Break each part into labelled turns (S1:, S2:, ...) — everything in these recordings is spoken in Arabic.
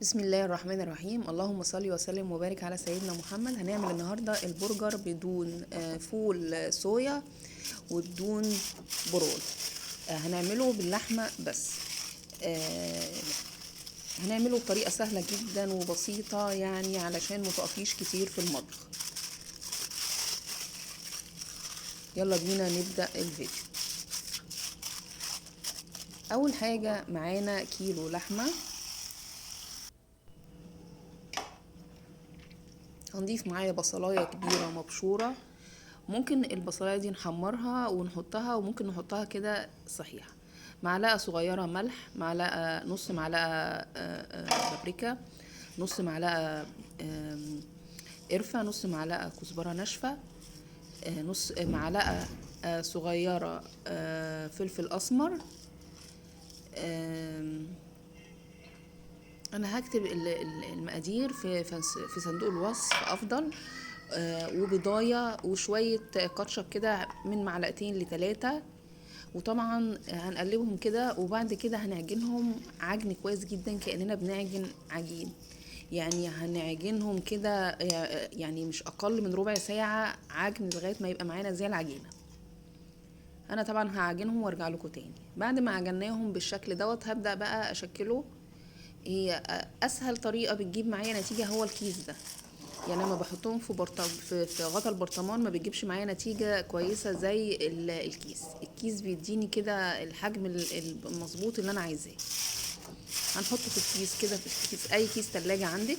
S1: بسم الله الرحمن الرحيم. اللهم صل وسلم وبارك على سيدنا محمد. هنعمل النهارده البرجر بدون فول صويا وبدون برول. هنعمله باللحمه بس. آه، هنعمله بطريقه سهله جدا وبسيطه، يعني علشان متقفيش كتير في المطبخ. يلا بينا نبدا الفيديو. اول حاجه معانا كيلو لحمه. هنضيف معايا بصلايه كبيره مبشوره. ممكن البصلايه دي نحمرها ونحطها، وممكن نحطها كده صحيحه. معلقه صغيره ملح، معلقه نص معلقه بابريكا، نص معلقه قرفه، نص معلقه كزبره ناشفه، نص معلقه صغيره فلفل اسمر. انا هكتب المقادير في صندوق الوصف افضل. وبضايه وشويه كاتشب كده من معلقتين لثلاثة. وطبعا هنقلبهم كده، وبعد كده هنعجنهم عجن كويس جدا كأننا بنعجن عجين. يعني هنعجنهم كده، يعني مش اقل من ربع ساعة عجن لغاية ما يبقى معانا زي العجينة. انا طبعا هعجنهم وارجع لكم تاني بعد ما عجناهم بالشكل دوت. هبدأ بقى اشكله. هي اسهل طريقة بتجيب معايا نتيجة هو الكيس ده. يعني لما بحطهم في غطا البرطمان ما بيجيبش معايا نتيجة كويسة زي الكيس بيديني كده الحجم المظبوط اللي انا عايزاه. هنحطه في الكيس كده، في الكيس اي كيس تلاجة عندك،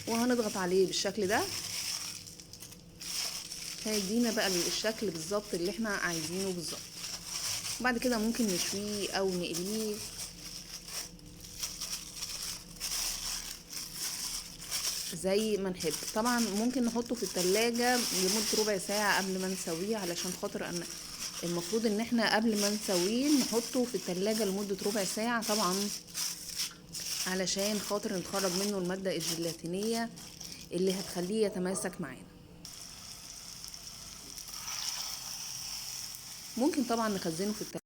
S1: وهنضغط عليه بالشكل ده. هيدينا بقى الشكل بالظبط اللي احنا عايزينه بالظبط. وبعد كده ممكن نشويه او نقليه زي ما نحب. طبعا ممكن نحطه في التلاجة لمدة ربع ساعة قبل ما نسويه، علشان خاطر انا المفروض ان احنا قبل ما نسويه نحطه في التلاجة لمدة ربع ساعة طبعا، علشان خاطر نخرج منه المادة الجيلاتينية اللي هتخليه يتماسك معانا. ممكن طبعا نخزنه في التلاجة